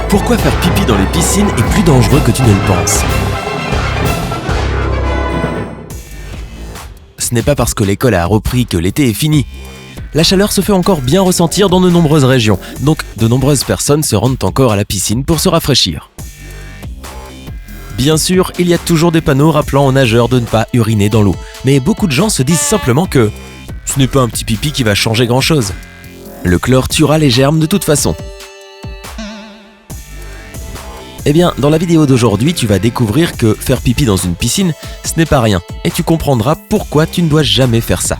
Pourquoi faire pipi dans les piscines est plus dangereux que tu ne le penses? Ce n'est pas parce que l'école a repris que l'été est fini. La chaleur se fait encore bien ressentir dans de nombreuses régions, donc de nombreuses personnes se rendent encore à la piscine pour se rafraîchir. Bien sûr, il y a toujours des panneaux rappelant aux nageurs de ne pas uriner dans l'eau, mais beaucoup de gens se disent simplement que ce n'est pas un petit pipi qui va changer grand-chose. Le chlore tuera les germes de toute façon. Eh bien, dans la vidéo d'aujourd'hui, tu vas découvrir que faire pipi dans une piscine, ce n'est pas rien, et tu comprendras pourquoi tu ne dois jamais faire ça.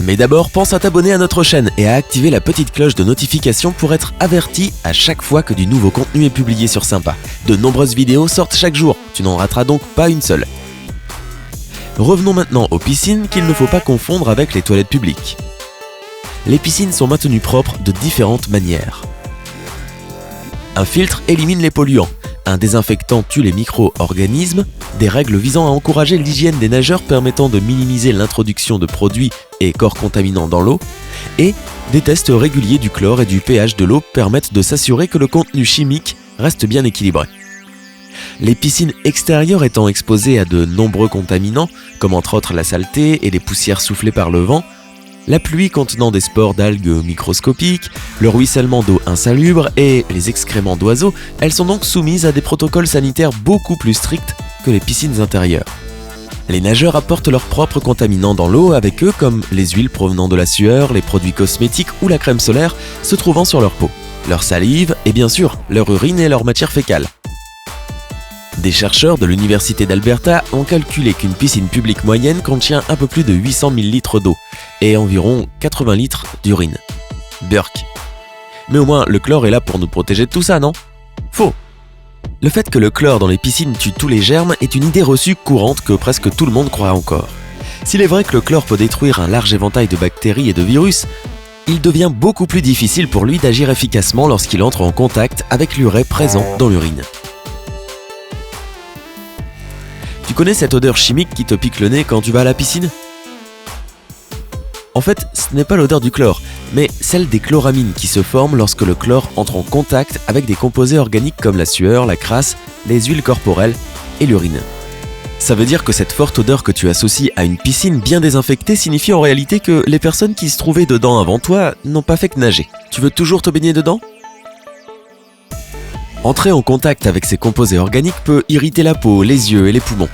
Mais d'abord, pense à t'abonner à notre chaîne et à activer la petite cloche de notification pour être averti à chaque fois que du nouveau contenu est publié sur Sympa. De nombreuses vidéos sortent chaque jour, tu n'en rateras donc pas une seule. Revenons maintenant aux piscines qu'il ne faut pas confondre avec les toilettes publiques. Les piscines sont maintenues propres de différentes manières. Un filtre élimine les polluants, un désinfectant tue les micro-organismes, des règles visant à encourager l'hygiène des nageurs permettant de minimiser l'introduction de produits et corps contaminants dans l'eau, et des tests réguliers du chlore et du pH de l'eau permettent de s'assurer que le contenu chimique reste bien équilibré. Les piscines extérieures étant exposées à de nombreux contaminants, comme entre autres la saleté et les poussières soufflées par le vent, la pluie contenant des spores d'algues microscopiques, le ruissellement d'eau insalubre et les excréments d'oiseaux, elles sont donc soumises à des protocoles sanitaires beaucoup plus stricts que les piscines intérieures. Les nageurs apportent leurs propres contaminants dans l'eau avec eux comme les huiles provenant de la sueur, les produits cosmétiques ou la crème solaire se trouvant sur leur peau, leur salive et bien sûr leur urine et leur matière fécale. Des chercheurs de l'Université d'Alberta ont calculé qu'une piscine publique moyenne contient un peu plus de 800 000 litres d'eau et environ 80 litres d'urine. Burk. Mais au moins, le chlore est là pour nous protéger de tout ça, non? Faux. Le fait que le chlore dans les piscines tue tous les germes est une idée reçue courante que presque tout le monde croit encore. S'il est vrai que le chlore peut détruire un large éventail de bactéries et de virus, il devient beaucoup plus difficile pour lui d'agir efficacement lorsqu'il entre en contact avec l'urée présent dans l'urine. Tu connais cette odeur chimique qui te pique le nez quand tu vas à la piscine? En fait, ce n'est pas l'odeur du chlore, mais celle des chloramines qui se forment lorsque le chlore entre en contact avec des composés organiques comme la sueur, la crasse, les huiles corporelles et l'urine. Ça veut dire que cette forte odeur que tu associes à une piscine bien désinfectée signifie en réalité que les personnes qui se trouvaient dedans avant toi n'ont pas fait que nager. Tu veux toujours te baigner dedans? Entrer en contact avec ces composés organiques peut irriter la peau, les yeux et les poumons.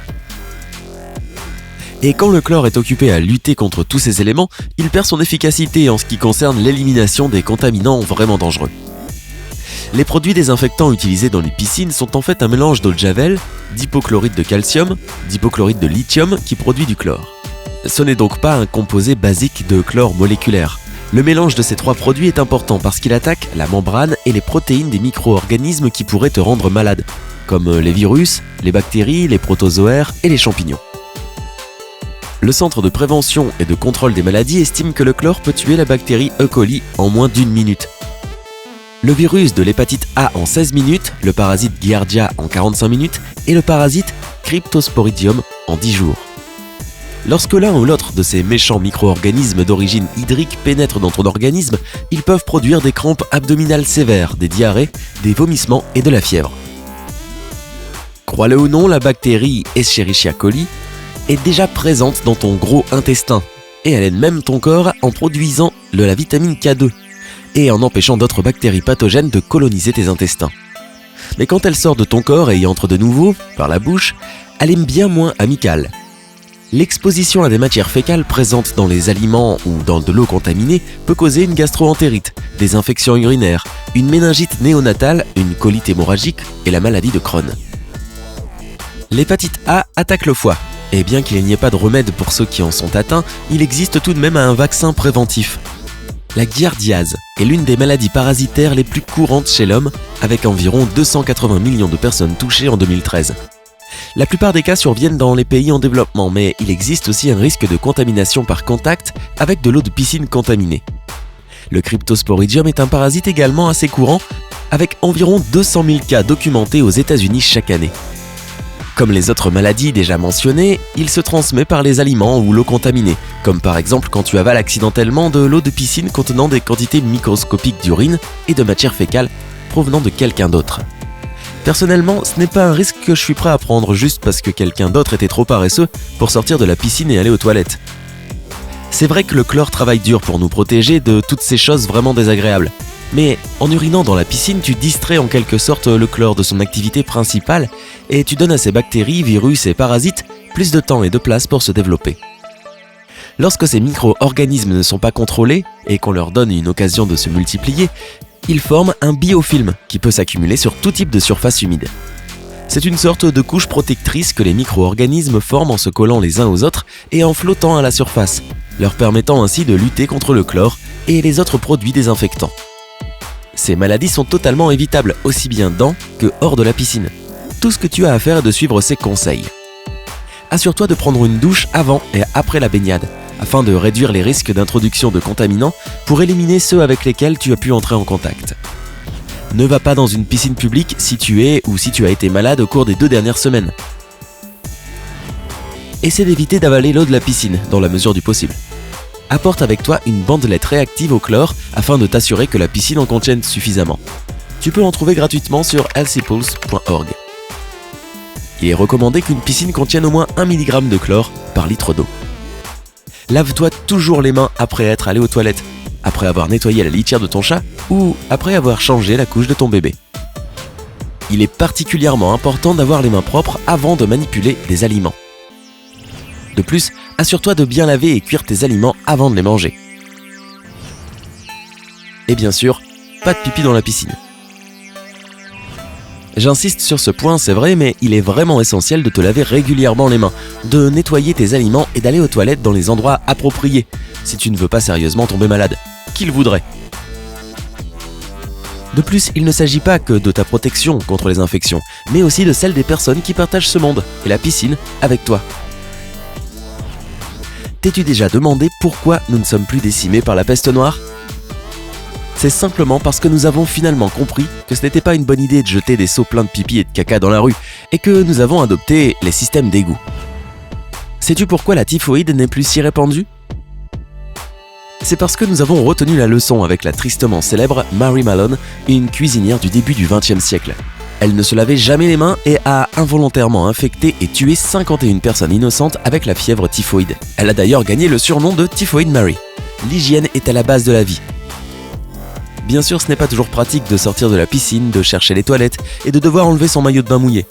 Et quand le chlore est occupé à lutter contre tous ces éléments, il perd son efficacité en ce qui concerne l'élimination des contaminants vraiment dangereux. Les produits désinfectants utilisés dans les piscines sont en fait un mélange d'eau de javel, d'hypochlorite de calcium, d'hypochlorite de lithium qui produit du chlore. Ce n'est donc pas un composé basique de chlore moléculaire. Le mélange de ces trois produits est important parce qu'il attaque la membrane et les protéines des micro-organismes qui pourraient te rendre malade, comme les virus, les bactéries, les protozoaires et les champignons. Le Centre de prévention et de contrôle des maladies estime que le chlore peut tuer la bactérie E. coli en moins d'1 minute. Le virus de l'hépatite A en 16 minutes, le parasite Giardia en 45 minutes et le parasite Cryptosporidium en 10 jours. Lorsque l'un ou l'autre de ces méchants micro-organismes d'origine hydrique pénètre dans ton organisme, ils peuvent produire des crampes abdominales sévères, des diarrhées, des vomissements et de la fièvre. Crois-le ou non, la bactérie Escherichia coli est déjà présente dans ton gros intestin et elle aide même ton corps en produisant de la vitamine K2 et en empêchant d'autres bactéries pathogènes de coloniser tes intestins. Mais quand elle sort de ton corps et y entre de nouveau, par la bouche, elle est bien moins amicale. L'exposition à des matières fécales présentes dans les aliments ou dans de l'eau contaminée peut causer une gastro-entérite, des infections urinaires, une méningite néonatale, une colite hémorragique et la maladie de Crohn. L'hépatite A attaque le foie, et bien qu'il n'y ait pas de remède pour ceux qui en sont atteints, il existe tout de même un vaccin préventif. La giardiase est l'une des maladies parasitaires les plus courantes chez l'homme, avec environ 280 millions de personnes touchées en 2013. La plupart des cas surviennent dans les pays en développement, mais il existe aussi un risque de contamination par contact avec de l'eau de piscine contaminée. Le Cryptosporidium est un parasite également assez courant, avec environ 200 000 cas documentés aux États-Unis chaque année. Comme les autres maladies déjà mentionnées, il se transmet par les aliments ou l'eau contaminée, comme par exemple quand tu avales accidentellement de l'eau de piscine contenant des quantités microscopiques d'urine et de matière fécale provenant de quelqu'un d'autre. Personnellement, ce n'est pas un risque que je suis prêt à prendre juste parce que quelqu'un d'autre était trop paresseux pour sortir de la piscine et aller aux toilettes. C'est vrai que le chlore travaille dur pour nous protéger de toutes ces choses vraiment désagréables. Mais en urinant dans la piscine, tu distrais en quelque sorte le chlore de son activité principale et tu donnes à ces bactéries, virus et parasites plus de temps et de place pour se développer. Lorsque ces micro-organismes ne sont pas contrôlés et qu'on leur donne une occasion de se multiplier, ils forment un biofilm qui peut s'accumuler sur tout type de surface humide. C'est une sorte de couche protectrice que les micro-organismes forment en se collant les uns aux autres et en flottant à la surface, leur permettant ainsi de lutter contre le chlore et les autres produits désinfectants. Ces maladies sont totalement évitables, aussi bien dans que hors de la piscine. Tout ce que tu as à faire est de suivre ces conseils. Assure-toi de prendre une douche avant et après la baignade, afin de réduire les risques d'introduction de contaminants pour éliminer ceux avec lesquels tu as pu entrer en contact. Ne va pas dans une piscine publique si tu es ou si tu as été malade au cours des 2 dernières semaines. Essaie d'éviter d'avaler l'eau de la piscine, dans la mesure du possible. Apporte avec toi une bandelette réactive au chlore afin de t'assurer que la piscine en contienne suffisamment. Tu peux en trouver gratuitement sur healthypools.org. Il est recommandé qu'une piscine contienne au moins 1 mg de chlore par litre d'eau. Lave-toi toujours les mains après être allé aux toilettes, après avoir nettoyé la litière de ton chat ou après avoir changé la couche de ton bébé. Il est particulièrement important d'avoir les mains propres avant de manipuler des aliments. De plus, assure-toi de bien laver et cuire tes aliments avant de les manger. Et bien sûr, pas de pipi dans la piscine. J'insiste sur ce point, c'est vrai, mais il est vraiment essentiel de te laver régulièrement les mains, de nettoyer tes aliments et d'aller aux toilettes dans les endroits appropriés, si tu ne veux pas sérieusement tomber malade. Qui le voudrait ? De plus, il ne s'agit pas que de ta protection contre les infections, mais aussi de celle des personnes qui partagent ce monde et la piscine avec toi. T'es-tu déjà demandé pourquoi nous ne sommes plus décimés par la peste noire ? C'est simplement parce que nous avons finalement compris que ce n'était pas une bonne idée de jeter des seaux pleins de pipi et de caca dans la rue, et que nous avons adopté les systèmes d'égout. Sais-tu pourquoi la typhoïde n'est plus si répandue ? C'est parce que nous avons retenu la leçon avec la tristement célèbre Mary Malone, une cuisinière du début du XXe siècle. Elle ne se lavait jamais les mains et a involontairement infecté et tué 51 personnes innocentes avec la fièvre typhoïde. Elle a d'ailleurs gagné le surnom de Typhoid Mary. L'hygiène est à la base de la vie. Bien sûr, ce n'est pas toujours pratique de sortir de la piscine, de chercher les toilettes et de devoir enlever son maillot de bain mouillé.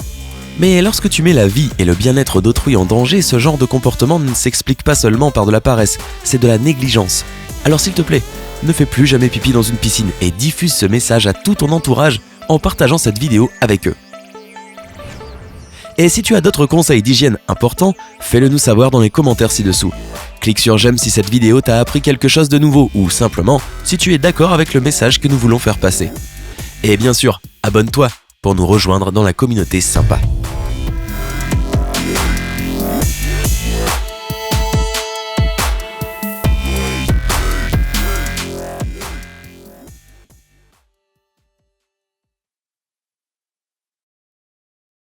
Mais lorsque tu mets la vie et le bien-être d'autrui en danger, ce genre de comportement ne s'explique pas seulement par de la paresse, c'est de la négligence. Alors s'il te plaît, ne fais plus jamais pipi dans une piscine et diffuse ce message à tout ton entourage en partageant cette vidéo avec eux. Et si tu as d'autres conseils d'hygiène importants, fais-le nous savoir dans les commentaires ci-dessous. Clique sur j'aime si cette vidéo t'a appris quelque chose de nouveau ou simplement si tu es d'accord avec le message que nous voulons faire passer. Et bien sûr, abonne-toi pour nous rejoindre dans la communauté sympa.